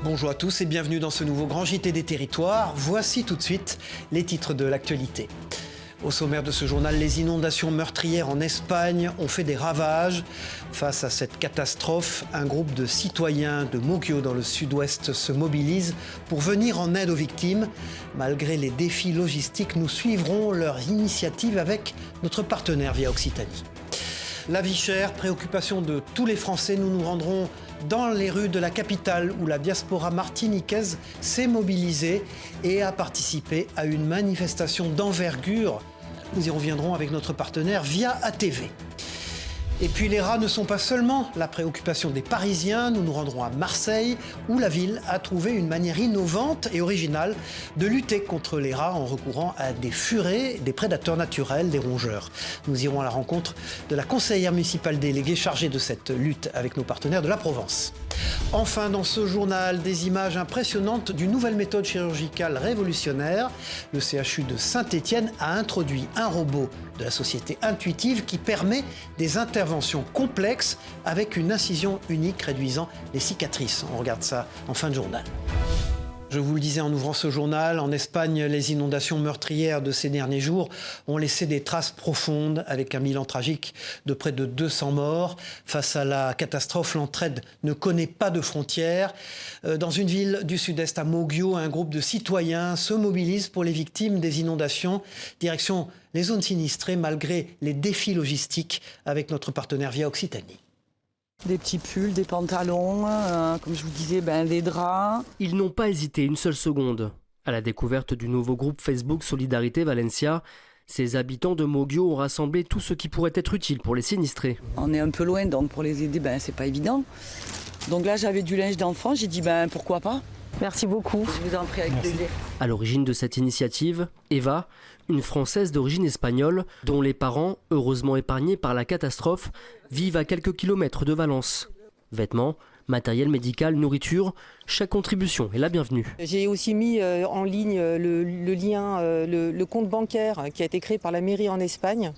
Bonjour à tous et bienvenue dans ce nouveau Grand JT des Territoires. Voici tout de suite les titres de l'actualité. Au sommaire de ce journal, les inondations meurtrières en Espagne ont fait des ravages. Face à cette catastrophe, un groupe de citoyens de Moggio dans le sud-ouest se mobilise pour venir en aide aux victimes. Malgré les défis logistiques, nous suivrons leur initiative avec notre partenaire Via Occitanie. La vie chère, préoccupation de tous les Français, nous nous rendrons dans les rues de la capitale où la diaspora martiniquaise s'est mobilisée et a participé à une manifestation d'envergure. Nous y reviendrons avec notre partenaire Via ATV. Et puis les rats ne sont pas seulement la préoccupation des Parisiens. Nous nous rendrons à Marseille où la ville a trouvé une manière innovante et originale de lutter contre les rats en recourant à des furets, des prédateurs naturels, des rongeurs. Nous irons à la rencontre de la conseillère municipale déléguée chargée de cette lutte avec nos partenaires de la Provence. Enfin, dans ce journal, des images impressionnantes d'une nouvelle méthode chirurgicale révolutionnaire. Le CHU de Saint-Étienne a introduit un robot de la société Intuitive qui permet des interventions complexes avec une incision unique réduisant les cicatrices. On regarde ça en fin de journal. Je vous le disais en ouvrant ce journal, en Espagne, les inondations meurtrières de ces derniers jours ont laissé des traces profondes avec un bilan tragique de près de 200 morts. Face à la catastrophe, l'entraide ne connaît pas de frontières. Dans une ville du sud-est, à Moggio, un groupe de citoyens se mobilise pour les victimes des inondations. Direction les zones sinistrées malgré les défis logistiques avec notre partenaire Via Occitanie. Des petits pulls, des pantalons, comme je vous disais, des draps. Ils n'ont pas hésité une seule seconde. À la découverte du nouveau groupe Facebook Solidarité Valencia, ces habitants de Moggio ont rassemblé tout ce qui pourrait être utile pour les sinistrés. On est un peu loin, donc pour les aider, c'est pas évident. Donc là, j'avais du linge d'enfant, j'ai dit pourquoi pas. Merci beaucoup. Je vous en prie, avec plaisir. À l'origine de cette initiative, Eva, une Française d'origine espagnole, dont les parents, heureusement épargnés par la catastrophe, vivent à quelques kilomètres de Valence. Vêtements, matériel médical, nourriture, chaque contribution est la bienvenue. J'ai aussi mis en ligne le lien, le compte bancaire qui a été créé par la mairie en Espagne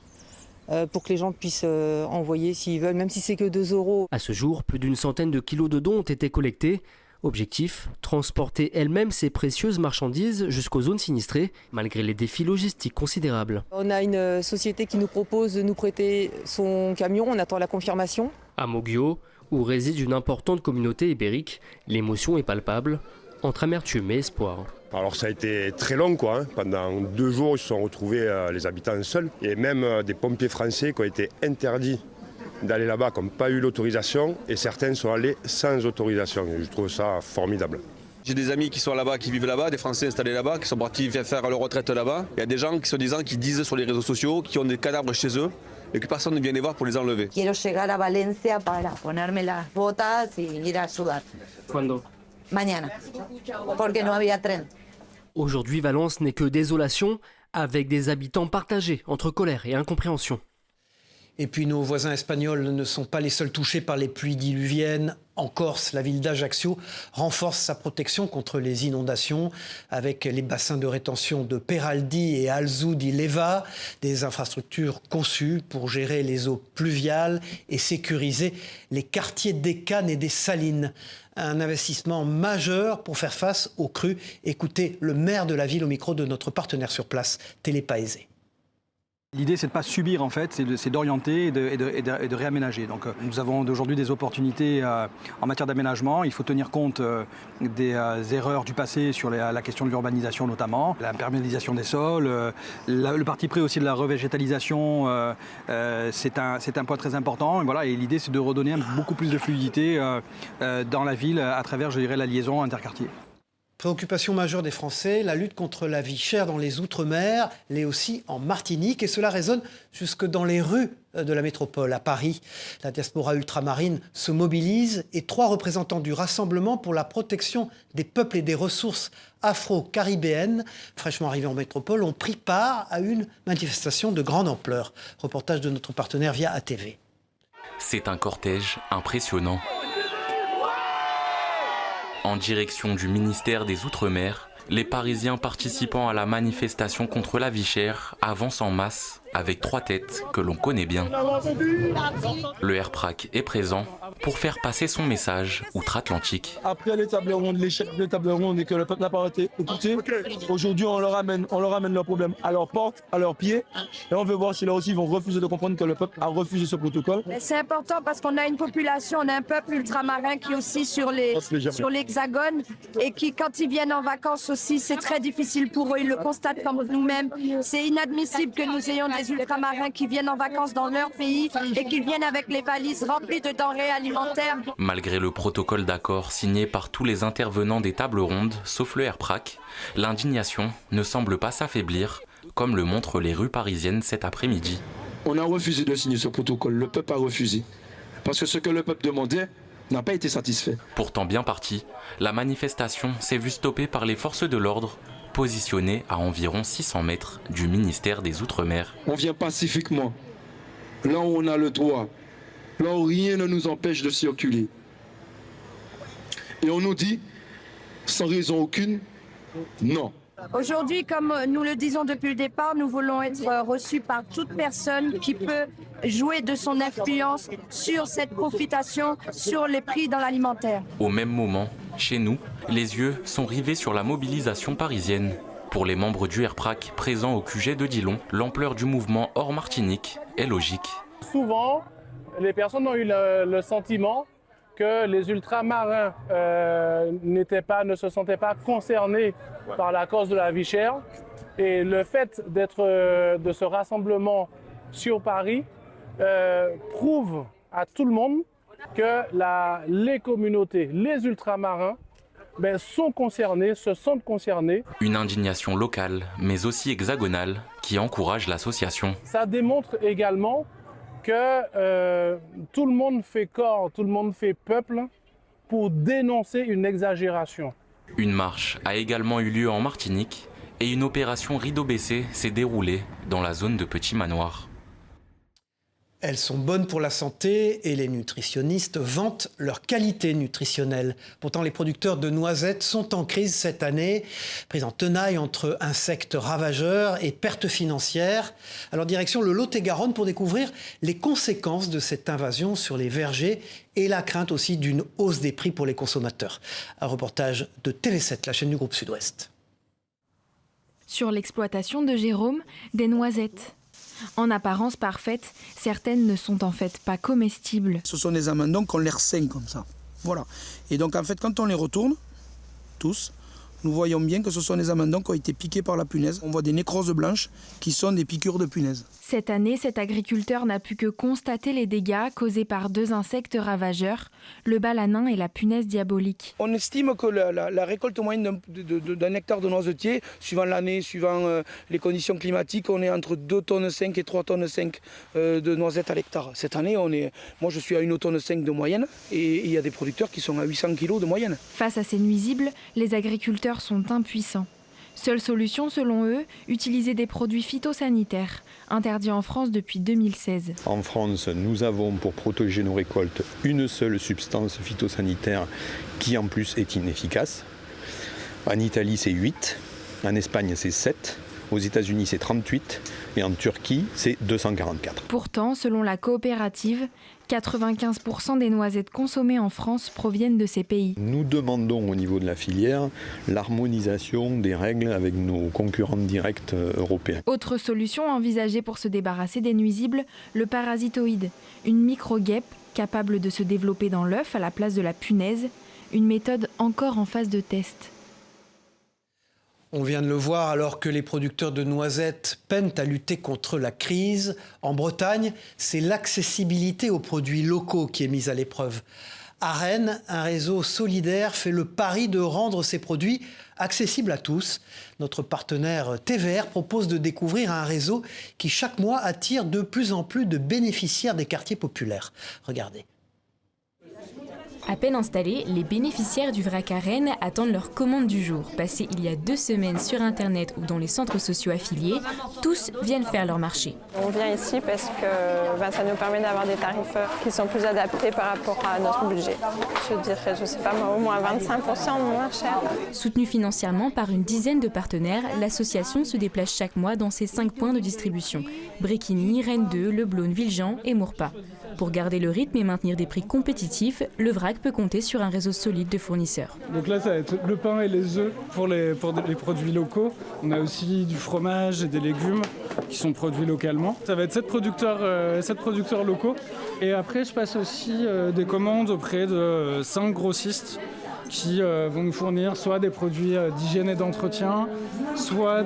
pour que les gens puissent envoyer s'ils veulent, même si c'est que 2 €. À ce jour, plus d'une centaine de kilos de dons ont été collectés. Objectif, transporter elle-même ces précieuses marchandises jusqu'aux zones sinistrées, malgré les défis logistiques considérables. On a une société qui nous propose de nous prêter son camion, on attend la confirmation. À Moggio, où réside une importante communauté ibérique, l'émotion est palpable, entre amertume et espoir. Alors ça a été très long Pendant 2 jours ils se sont retrouvés les habitants seuls et même des pompiers français qui ont été interdits d'aller là-bas, qui n'ont pas eu l'autorisation et certains sont allés sans autorisation. Et je trouve ça formidable. J'ai des amis qui sont là-bas, qui vivent là-bas, des Français installés là-bas, qui sont partis faire leur retraite là-bas. Il y a des gens qui disent sur les réseaux sociaux, qui ont des cadavres chez eux et que personne ne vient les voir pour les enlever. Quiero llegar a Valencia para ponerme las botas y ir a sudar. Cuando? Mañana, porque no había tren. Aujourd'hui, Valence n'est que désolation, avec des habitants partagés entre colère et incompréhension. Et puis nos voisins espagnols ne sont pas les seuls touchés par les pluies diluviennes. En Corse, la ville d'Ajaccio renforce sa protection contre les inondations avec les bassins de rétention de Peraldi et Alzou di Leva, des infrastructures conçues pour gérer les eaux pluviales et sécuriser les quartiers des Cannes et des Salines. Un investissement majeur pour faire face aux crues. Écoutez le maire de la ville au micro de notre partenaire sur place, Télépaésé. L'idée, c'est de ne pas subir, en fait, c'est d'orienter et de réaménager. Donc, nous avons aujourd'hui des opportunités en matière d'aménagement. Il faut tenir compte des erreurs du passé sur la question de l'urbanisation notamment, l'imperméabilisation des sols, le parti pris aussi de la revégétalisation, c'est un point très important. Et voilà, et l'idée, c'est de redonner beaucoup plus de fluidité dans la ville à travers, je dirais, la liaison interquartier. Préoccupation majeure des Français, la lutte contre la vie chère dans les Outre-mer, mais aussi en Martinique. Et cela résonne jusque dans les rues de la métropole. À Paris, la diaspora ultramarine se mobilise et 3 représentants du Rassemblement pour la protection des peuples et des ressources afro-caribéennes, fraîchement arrivés en métropole, ont pris part à une manifestation de grande ampleur. Reportage de notre partenaire Via ATV. C'est un cortège impressionnant. En direction du ministère des Outre-mer, les Parisiens participant à la manifestation contre la vie chère avancent en masse avec 3 têtes que l'on connaît bien. Le Airprac est présent pour faire passer son message outre-Atlantique. Après les tables rondes, l'échec des tables rondes et que le peuple n'a pas été écouté, aujourd'hui on leur amène leurs problèmes à leur porte, à leurs pieds, et on veut voir si là aussi ils vont refuser de comprendre que le peuple a refusé ce protocole. C'est important parce qu'on a une population, on a un peuple ultramarin qui est aussi sur l'hexagone et qui, quand ils viennent en vacances aussi, c'est très difficile pour eux, ils le constatent comme nous-mêmes. C'est inadmissible que nous ayons des ultramarins qui viennent en vacances dans leur pays et qui viennent avec les valises remplies de denrées alimentaires. Malgré le protocole d'accord signé par tous les intervenants des tables rondes, sauf le Airprac, l'indignation ne semble pas s'affaiblir, comme le montrent les rues parisiennes cet après-midi. On a refusé de signer ce protocole, le peuple a refusé. Parce que ce que le peuple demandait n'a pas été satisfait. Pourtant bien parti, la manifestation s'est vue stoppée par les forces de l'ordre, positionnées à environ 600 mètres du ministère des Outre-mer. On vient pacifiquement, là où on a le droit, là où rien ne nous empêche de circuler. Et on nous dit, sans raison aucune, non. Aujourd'hui, comme nous le disons depuis le départ, nous voulons être reçus par toute personne qui peut jouer de son influence sur cette profitation, sur les prix dans l'alimentaire. Au même moment, chez nous, les yeux sont rivés sur la mobilisation parisienne. Pour les membres du Airprac présents au QG de Dillon, l'ampleur du mouvement hors Martinique est logique. Souvent, les personnes ont eu le sentiment que les ultramarins ne se sentaient pas concernés par la cause de la vie chère. Et le fait de ce rassemblement sur Paris prouve à tout le monde que les communautés, les ultramarins, sont concernés, se sentent concernés. Une indignation locale, mais aussi hexagonale, qui encourage l'association. Ça démontre également que tout le monde fait corps, tout le monde fait peuple pour dénoncer une exagération. Une marche a également eu lieu en Martinique et une opération rideau baissé s'est déroulée dans la zone de Petit Manoir. Elles sont bonnes pour la santé et les nutritionnistes vantent leur qualité nutritionnelle. Pourtant, les producteurs de noisettes sont en crise cette année, pris en tenaille entre insectes ravageurs et pertes financières. Alors direction le Lot-et-Garonne pour découvrir les conséquences de cette invasion sur les vergers et la crainte aussi d'une hausse des prix pour les consommateurs. Un reportage de TV7, la chaîne du groupe Sud-Ouest. Sur l'exploitation de Jérôme, des noisettes. En apparence parfaite, certaines ne sont en fait pas comestibles. Ce sont des amandons qui ont l'air sains comme ça. Voilà. Et donc en fait quand on les retourne, tous, nous voyons bien que ce sont des amandons qui ont été piqués par la punaise. On voit des nécroses blanches qui sont des piqûres de punaise. Cette année, cet agriculteur n'a pu que constater les dégâts causés par 2 insectes ravageurs, le balanin et la punaise diabolique. On estime que la récolte moyenne d'un hectare de noisetier, suivant l'année, suivant les conditions climatiques, on est entre 2,5 tonnes et 3,5 tonnes de noisettes à l'hectare. Cette année, moi je suis à 1,5 tonne de moyenne et il y a des producteurs qui sont à 800 kg de moyenne. Face à ces nuisibles, les agriculteurs sont impuissants. Seule solution, selon eux, utiliser des produits phytosanitaires, interdits en France depuis 2016. En France, nous avons pour protéger nos récoltes une seule substance phytosanitaire qui en plus est inefficace. En Italie, c'est 8, en Espagne, c'est 7, aux États-Unis, c'est 38 et en Turquie, c'est 244. Pourtant, selon la coopérative, 95% des noisettes consommées en France proviennent de ces pays. Nous demandons au niveau de la filière l'harmonisation des règles avec nos concurrents directs européens. Autre solution envisagée pour se débarrasser des nuisibles, le parasitoïde, une micro-guêpe capable de se développer dans l'œuf à la place de la punaise, une méthode encore en phase de test. On vient de le voir, alors que les producteurs de noisettes peinent à lutter contre la crise, en Bretagne, c'est l'accessibilité aux produits locaux qui est mise à l'épreuve. À Rennes, un réseau solidaire fait le pari de rendre ces produits accessibles à tous. Notre partenaire TVR propose de découvrir un réseau qui chaque mois attire de plus en plus de bénéficiaires des quartiers populaires. Regardez. À peine installés, les bénéficiaires du vrac à Rennes attendent leur commande du jour. Passés il y a 2 semaines sur Internet ou dans les centres sociaux affiliés, tous viennent faire leur marché. On vient ici parce que ça nous permet d'avoir des tarifs qui sont plus adaptés par rapport à notre budget. Je dirais, je sais pas moi, au moins 25% moins cher. Soutenue financièrement par une dizaine de partenaires, l'association se déplace chaque mois dans ses 5 points de distribution. Bréquigny, Rennes 2, Le Blône, Villejean et Maurepas. Pour garder le rythme et maintenir des prix compétitifs, le vrac peut compter sur un réseau solide de fournisseurs. Donc là, ça va être le pain et les œufs pour les produits locaux. On a aussi du fromage et des légumes qui sont produits localement. Ça va être 7 producteurs locaux. Et après, je passe aussi des commandes auprès de 5 grossistes qui vont nous fournir soit des produits d'hygiène et d'entretien, soit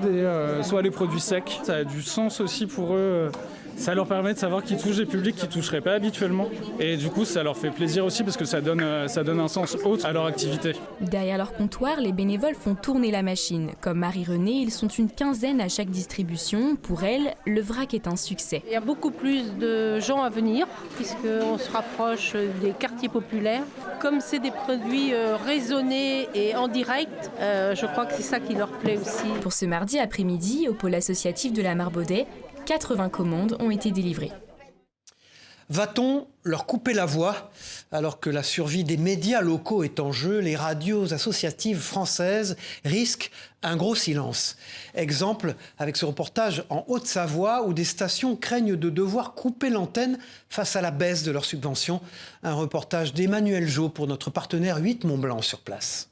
les produits secs. Ça a du sens aussi pour eux. Ça leur permet de savoir qu'ils touchent des publics qu'ils ne toucheraient pas habituellement. Et du coup, ça leur fait plaisir aussi parce que ça donne un sens autre à leur activité. Derrière leur comptoir, les bénévoles font tourner la machine. Comme Marie-Renée, ils sont une quinzaine à chaque distribution. Pour elle, le vrac est un succès. Il y a beaucoup plus de gens à venir puisqu'on se rapproche des quartiers populaires. Comme c'est des produits raisonnés et en direct, je crois que c'est ça qui leur plaît aussi. Pour ce mardi après-midi, au pôle associatif de la Marbaudet, 80 commandes ont été délivrées. Va-t-on leur couper la voix? Alors que la survie des médias locaux est en jeu, les radios associatives françaises risquent un gros silence. Exemple avec ce reportage en Haute-Savoie où des stations craignent de devoir couper l'antenne face à la baisse de leurs subventions. Un reportage d'Emmanuel Jo pour notre partenaire 8 Mont-Blanc sur place.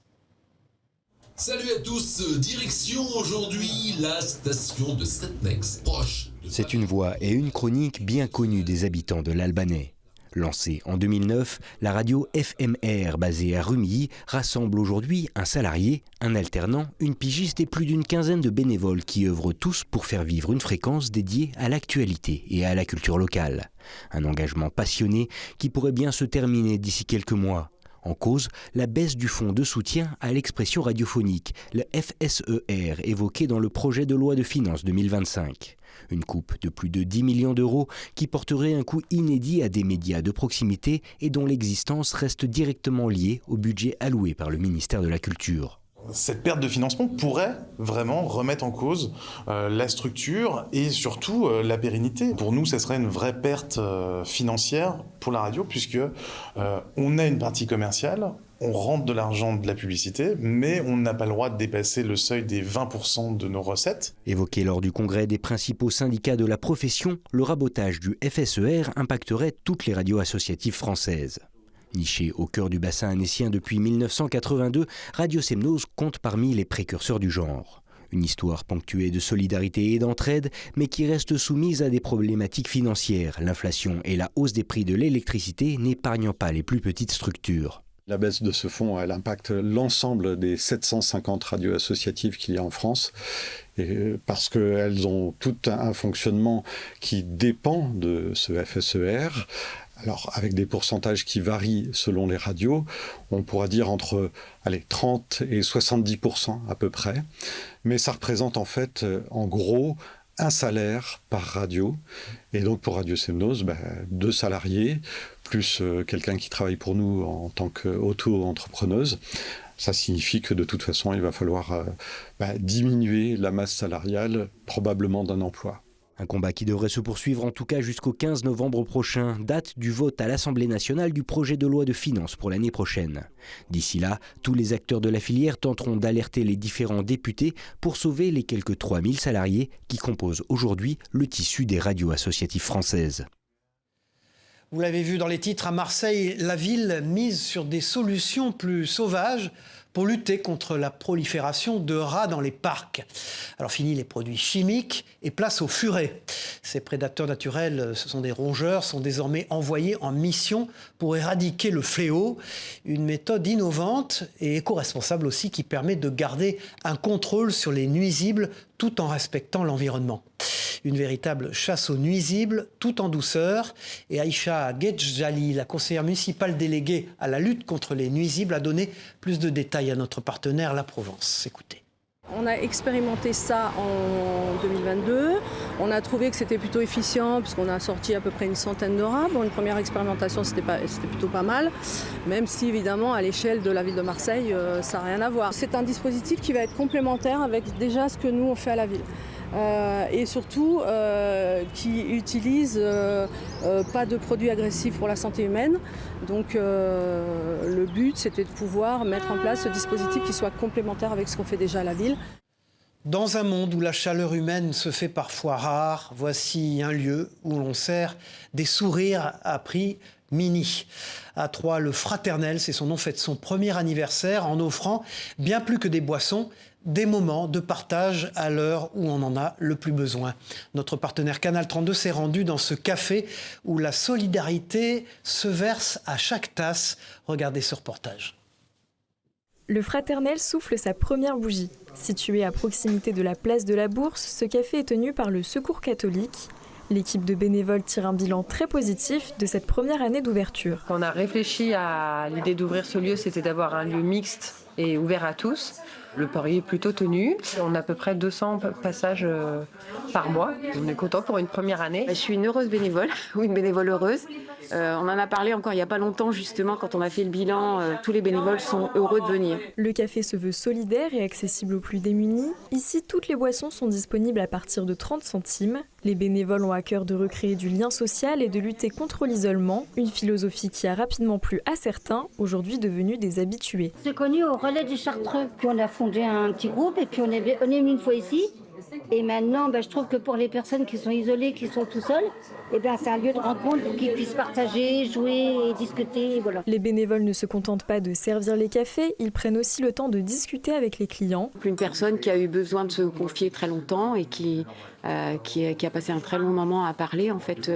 Salut à tous, direction aujourd'hui la station de Setnex, proche. C'est une voix et une chronique bien connue des habitants de l'Albanais. Lancée en 2009, la radio FMR basée à Rumilly rassemble aujourd'hui un salarié, un alternant, une pigiste et plus d'une quinzaine de bénévoles qui œuvrent tous pour faire vivre une fréquence dédiée à l'actualité et à la culture locale. Un engagement passionné qui pourrait bien se terminer d'ici quelques mois. En cause, la baisse du fonds de soutien à l'expression radiophonique, le FSER, évoqué dans le projet de loi de finances 2025. Une coupe de plus de 10 millions d'euros qui porterait un coût inédit à des médias de proximité et dont l'existence reste directement liée au budget alloué par le ministère de la Culture. Cette perte de financement pourrait vraiment remettre en cause la structure et surtout la pérennité. Pour nous, ça serait une vraie perte financière pour la radio puisque on a une partie commerciale, on rentre de l'argent de la publicité, mais on n'a pas le droit de dépasser le seuil des 20% de nos recettes. Évoqué lors du congrès des principaux syndicats de la profession, le rabotage du FSER impacterait toutes les radios associatives françaises. Nichée au cœur du bassin annécien depuis 1982, Radio Semnoz compte parmi les précurseurs du genre. Une histoire ponctuée de solidarité et d'entraide, mais qui reste soumise à des problématiques financières, l'inflation et la hausse des prix de l'électricité n'épargnant pas les plus petites structures. La baisse de ce fonds, elle impacte l'ensemble des 750 radios associatives qu'il y a en France, parce qu'elles ont tout un fonctionnement qui dépend de ce FSER. Alors, avec des pourcentages qui varient selon les radios, on pourra dire entre 30 et 70% à peu près. Mais ça représente en fait, en gros, un salaire par radio. Et donc, pour Radio Semnoz, 2 salariés, plus quelqu'un qui travaille pour nous en tant qu'auto-entrepreneuse. Ça signifie que de toute façon, il va falloir diminuer la masse salariale, probablement d'un emploi. Un combat qui devrait se poursuivre en tout cas jusqu'au 15 novembre prochain, date du vote à l'Assemblée nationale du projet de loi de finances pour l'année prochaine. D'ici là, tous les acteurs de la filière tenteront d'alerter les différents députés pour sauver les quelques 3000 salariés qui composent aujourd'hui le tissu des radios associatives françaises. Vous l'avez vu dans les titres, à Marseille, la ville mise sur des solutions plus sauvages pour lutter contre la prolifération de rats dans les parcs. Alors fini les produits chimiques et place aux furets. Ces prédateurs naturels, ce sont des rongeurs, sont désormais envoyés en mission pour éradiquer le fléau. Une méthode innovante et éco-responsable aussi qui permet de garder un contrôle sur les nuisibles tout en respectant l'environnement. Une véritable chasse aux nuisibles, tout en douceur. Et Aïcha Gedjali, la conseillère municipale déléguée à la lutte contre les nuisibles, a donné plus de détails à notre partenaire La Provence. Écoutez. On a expérimenté ça en 2022. On a trouvé que c'était plutôt efficient puisqu'on a sorti à peu près une centaine de rats. Bon, une première expérimentation, c'était plutôt pas mal, même si évidemment à l'échelle de la ville de Marseille, ça n'a rien à voir. C'est un dispositif qui va être complémentaire avec déjà ce que nous on fait à la ville. Et surtout qui utilise pas de produits agressifs pour la santé humaine. Donc le but c'était de pouvoir mettre en place ce dispositif qui soit complémentaire avec ce qu'on fait déjà à la ville. Dans un monde où la chaleur humaine se fait parfois rare, voici un lieu où l'on sert des sourires à prix mini. À Troyes, le Fraternel, c'est son nom, fête son premier anniversaire en offrant bien plus que des boissons, des moments de partage à l'heure où on en a le plus besoin. Notre partenaire Canal 32 s'est rendu dans ce café où la solidarité se verse à chaque tasse. Regardez ce reportage. Le Fraternel souffle sa première bougie. Situé à proximité de la place de la Bourse, ce café est tenu par le Secours catholique. L'équipe de bénévoles tire un bilan très positif de cette première année d'ouverture. Quand on a réfléchi à l'idée d'ouvrir ce lieu, c'était d'avoir un lieu mixte et ouvert à tous. Le pari est plutôt tenu. On a à peu près 200 passages par mois. On est content pour une première année. Je suis une heureuse bénévole, ou une bénévole heureuse. On en a parlé encore il n'y a pas longtemps, justement, quand on a fait le bilan. Tous les bénévoles sont heureux de venir. Le café se veut solidaire et accessible aux plus démunis. Ici, toutes les boissons sont disponibles à partir de 30 centimes. Les bénévoles ont à cœur de recréer du lien social et de lutter contre l'isolement, une philosophie qui a rapidement plu à certains, aujourd'hui devenus des habitués. J'ai connu au Relais du Chartreux, puis on a fondé un petit groupe et puis on est venu une fois ici. Et maintenant, je trouve que pour les personnes qui sont isolées, qui sont tout seules, c'est un lieu de rencontre pour qu'ils puissent partager, jouer et discuter. Voilà. Les bénévoles ne se contentent pas de servir les cafés, ils prennent aussi le temps de discuter avec les clients. Une personne qui a eu besoin de se confier très longtemps et qui a passé un très long moment à parler, en fait,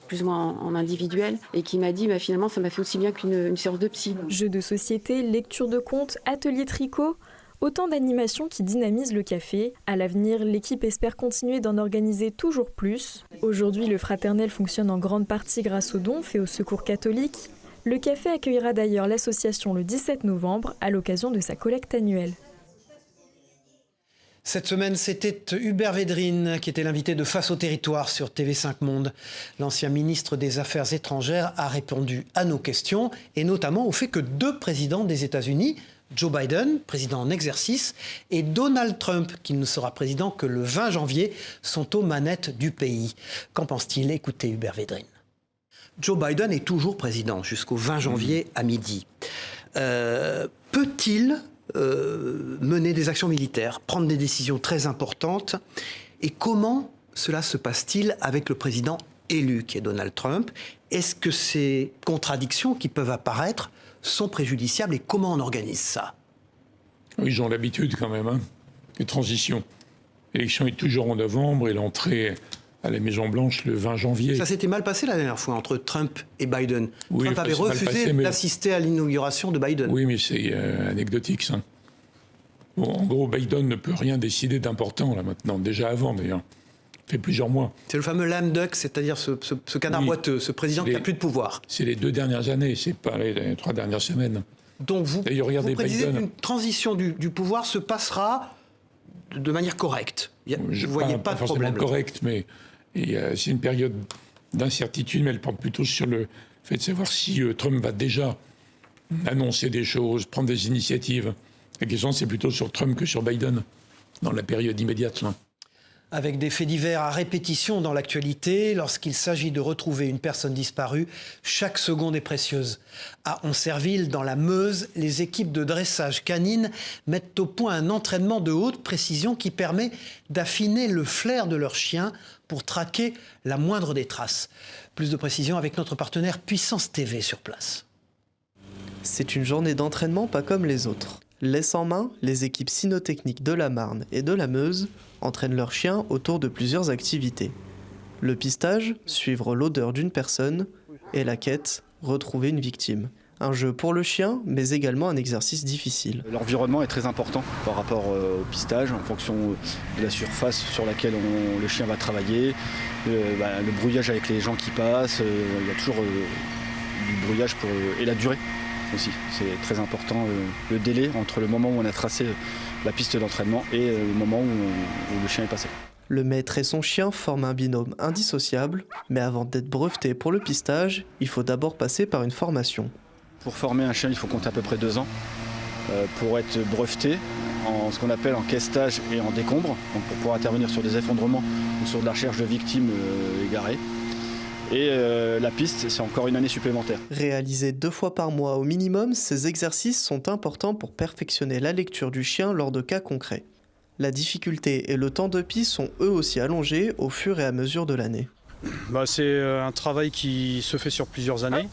plus ou moins en individuel, et qui m'a dit finalement ça m'a fait aussi bien qu'une séance de psy. Jeux de société, lecture de contes, atelier tricot. Autant d'animations qui dynamisent le café. À l'avenir, l'équipe espère continuer d'en organiser toujours plus. Aujourd'hui, le Fraternel fonctionne en grande partie grâce aux dons faits au Secours catholique. Le café accueillera d'ailleurs l'association le 17 novembre à l'occasion de sa collecte annuelle. Cette semaine, c'était Hubert Védrine qui était l'invité de Face au territoire sur TV5 Monde. L'ancien ministre des Affaires étrangères a répondu à nos questions et notamment au fait que 2 présidents des États-Unis, Joe Biden, président en exercice, et Donald Trump, qui ne sera président que le 20 janvier, sont aux manettes du pays. Qu'en pense-t-il ? Écoutez Hubert Védrine. Joe Biden est toujours président jusqu'au 20 janvier à midi. Peut-il mener des actions militaires, prendre des décisions très importantes ? Et comment cela se passe-t-il avec le président élu, qui est Donald Trump ? Est-ce que ces contradictions qui peuvent apparaître sont préjudiciables et comment on organise ça ? Ils ont l'habitude quand même, les transitions. L'élection est toujours en novembre et l'entrée à la Maison-Blanche le 20 janvier. Ça s'était mal passé la dernière fois entre Trump et Biden. Oui, Trump avait refusé d'assister à l'inauguration de Biden. Oui, mais c'est anecdotique ça. Bon, en gros, Biden ne peut rien décider d'important là maintenant, déjà avant d'ailleurs. Fait plusieurs mois. C'est le fameux lame duck, c'est-à-dire ce canard boiteux, ce président qui n'a plus de pouvoir. C'est les 2 dernières années, c'est pas les 3 dernières semaines. Donc vous prédisez qu'une transition du pouvoir se passera de manière correcte. Vous ne voyez pas de problème. Pas correcte, mais c'est une période d'incertitude, mais elle porte plutôt sur le fait de savoir si Trump va déjà annoncer des choses, prendre des initiatives. La question, c'est plutôt sur Trump que sur Biden, dans la période immédiate, là. Avec des faits divers à répétition dans l'actualité, lorsqu'il s'agit de retrouver une personne disparue, chaque seconde est précieuse. À Oncerville, dans la Meuse, les équipes de dressage canine mettent au point un entraînement de haute précision qui permet d'affiner le flair de leurs chiens pour traquer la moindre des traces. Plus de précision avec notre partenaire Puissance TV sur place. C'est une journée d'entraînement pas comme les autres. Laisse en main, les équipes cynotechniques de la Marne et de la Meuse entraînent leurs chiens autour de plusieurs activités. Le pistage, suivre l'odeur d'une personne, et la quête, retrouver une victime. Un jeu pour le chien, mais également un exercice difficile. L'environnement est très important par rapport au pistage, en fonction de la surface sur laquelle le chien va travailler, le brouillage avec les gens qui passent, il y a toujours du brouillage et la durée. aussi. C'est très important le délai entre le moment où on a tracé la piste d'entraînement et le moment où le chien est passé. Le maître et son chien forment un binôme indissociable, mais avant d'être breveté pour le pistage, il faut d'abord passer par une formation. Pour former un chien, il faut compter à peu près 2 ans. Pour être breveté en ce qu'on appelle en questage et en décombre, donc pour pouvoir intervenir sur des effondrements ou sur de la recherche de victimes égarées. Et la piste, c'est encore une année supplémentaire. Réalisés 2 fois par mois au minimum, ces exercices sont importants pour perfectionner la lecture du chien lors de cas concrets. La difficulté et le temps de piste sont eux aussi allongés au fur et à mesure de l'année. C'est un travail qui se fait sur plusieurs années.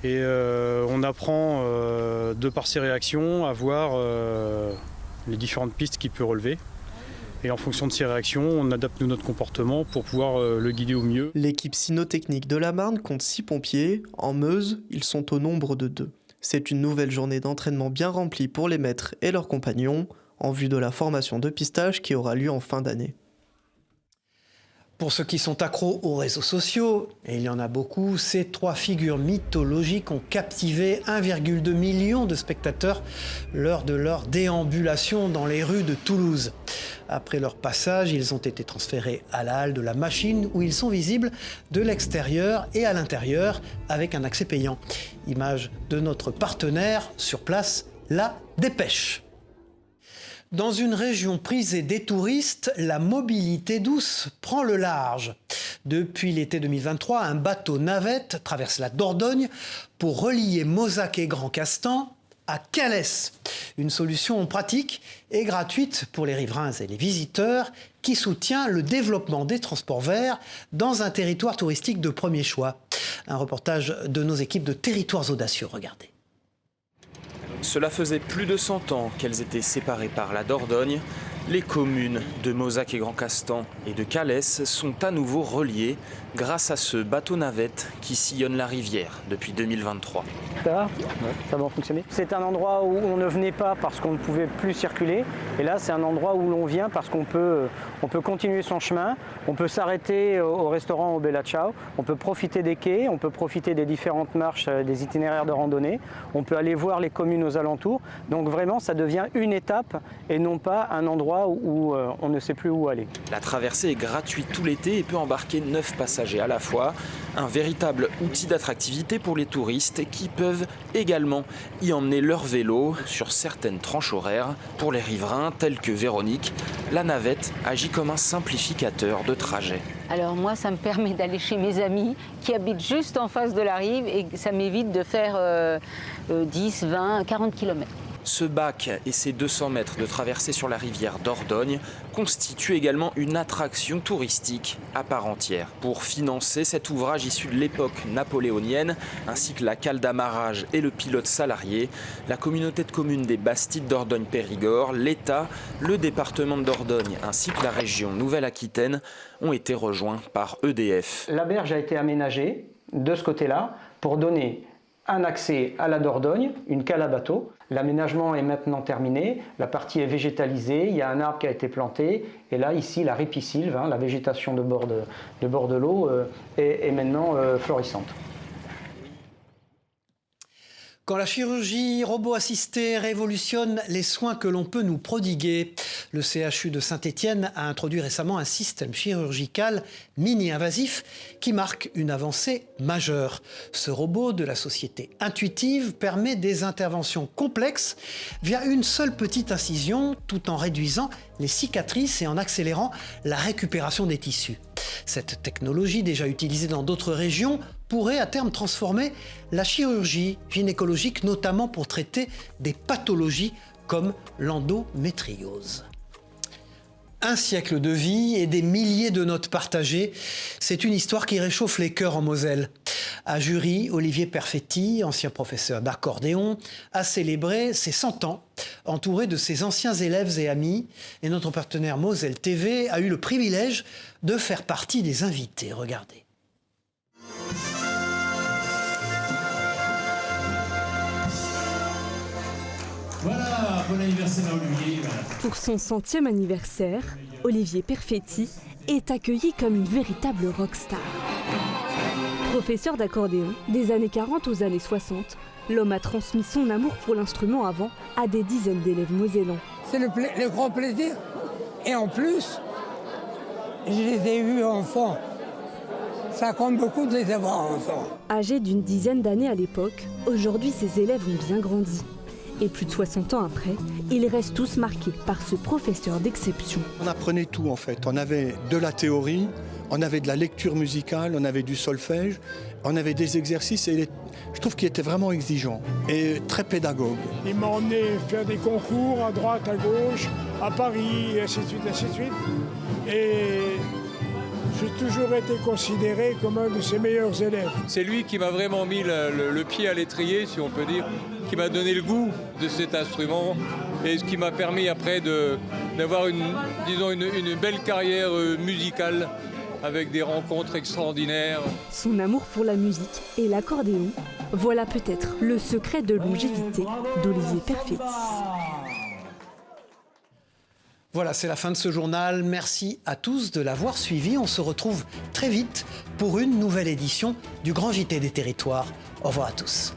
Et on apprend de par ses réactions à voir les différentes pistes qu'il peut relever. Et en fonction de ses réactions, on adapte notre comportement pour pouvoir le guider au mieux. L'équipe cynotechnique de la Marne compte 6 pompiers. En Meuse, ils sont au nombre de 2. C'est une nouvelle journée d'entraînement bien remplie pour les maîtres et leurs compagnons, en vue de la formation de pistage qui aura lieu en fin d'année. Pour ceux qui sont accros aux réseaux sociaux, et il y en a beaucoup, ces 3 figures mythologiques ont captivé 1,2 million de spectateurs lors de leur déambulation dans les rues de Toulouse. Après leur passage, ils ont été transférés à la halle de la Machine où ils sont visibles de l'extérieur et à l'intérieur avec un accès payant. Image de notre partenaire sur place, La Dépêche. Dans une région prisée des touristes, la mobilité douce prend le large. Depuis l'été 2023, un bateau navette traverse la Dordogne pour relier Mozac et Grand Castan à Calais. Une solution pratique et gratuite pour les riverains et les visiteurs qui soutient le développement des transports verts dans un territoire touristique de premier choix. Un reportage de nos équipes de Territoires Audacieux, regardez. Cela faisait plus de 100 ans qu'elles étaient séparées par la Dordogne. Les communes de Mozac et Grand Castan et de Calais sont à nouveau reliées grâce à ce bateau-navette qui sillonne la rivière depuis 2023. Ça va ? Ça va fonctionner. C'est un endroit où on ne venait pas parce qu'on ne pouvait plus circuler. Et là, c'est un endroit où l'on vient parce qu'on peut continuer son chemin. On peut s'arrêter au restaurant au Bella Ciao. On peut profiter des quais. On peut profiter des différentes marches, des itinéraires de randonnée. On peut aller voir les communes aux alentours. Donc vraiment, ça devient une étape et non pas un endroit où on ne sait plus où aller. La traversée est gratuite tout l'été et peut embarquer 9 passagers à la fois. Un véritable outil d'attractivité pour les touristes qui peuvent également y emmener leur vélo sur certaines tranches horaires. Pour les riverains tels que Véronique, la navette agit comme un simplificateur de trajet. Alors moi, ça me permet d'aller chez mes amis qui habitent juste en face de la rive et ça m'évite de faire 10, 20, 40 km. Ce bac et ses 200 mètres de traversée sur la rivière Dordogne constituent également une attraction touristique à part entière. Pour financer cet ouvrage issu de l'époque napoléonienne, ainsi que la cale d'amarrage et le pilote salarié, la communauté de communes des Bastides Dordogne-Périgord, l'État, le département de Dordogne ainsi que la région Nouvelle-Aquitaine ont été rejoints par EDF. La berge a été aménagée de ce côté-là pour donner un accès à la Dordogne, une cale à bateau. L'aménagement est maintenant terminé, la partie est végétalisée, il y a un arbre qui a été planté, et là, ici, la ripisylve, la végétation de bord de l'eau, est maintenant florissante. Quand la chirurgie robot-assistée révolutionne les soins que l'on peut nous prodiguer, le CHU de Saint-Étienne a introduit récemment un système chirurgical mini-invasif qui marque une avancée majeure. Ce robot de la société Intuitive permet des interventions complexes via une seule petite incision tout en réduisant les cicatrices et en accélérant la récupération des tissus. Cette technologie, déjà utilisée dans d'autres régions, pourrait à terme transformer la chirurgie gynécologique, notamment pour traiter des pathologies comme l'endométriose. Un siècle de vie et des milliers de notes partagées, c'est une histoire qui réchauffe les cœurs en Moselle. À Jury, Olivier Perfetti, ancien professeur d'accordéon, a célébré ses 100 ans, entouré de ses anciens élèves et amis. Et notre partenaire Moselle TV a eu le privilège de faire partie des invités. Regardez. Voilà, bon anniversaire à Olivier. Pour son 100e anniversaire, Olivier Perfetti est accueilli comme une véritable rockstar. Professeur d'accordéon des années 40 aux années 60, L'homme a transmis son amour pour l'instrument avant à des dizaines d'élèves mosellans. C'est le grand plaisir. Et en plus, je les ai eus enfants. Ça compte beaucoup de les avoir enfants. Âgé d'une dizaine d'années à l'époque, aujourd'hui ses élèves ont bien grandi. Et plus de 60 ans après, ils restent tous marqués par ce professeur d'exception. On apprenait tout en fait. On avait de la théorie, on avait de la lecture musicale, on avait du solfège, on avait des exercices et je trouve qu'il était vraiment exigeant et très pédagogue. Il m'a emmené faire des concours à droite, à gauche, à Paris, et ainsi de suite, ainsi de suite. Et j'ai toujours été considéré comme un de ses meilleurs élèves. C'est lui qui m'a vraiment mis le pied à l'étrier, si on peut dire, qui m'a donné le goût de cet instrument et ce qui m'a permis après d'avoir une belle carrière musicale avec des rencontres extraordinaires. Son amour pour la musique et l'accordéon, voilà peut-être le secret de longévité d'Olivier Perfetti. Voilà, c'est la fin de ce journal. Merci à tous de l'avoir suivi. On se retrouve très vite pour une nouvelle édition du Grand JT des Territoires. Au revoir à tous.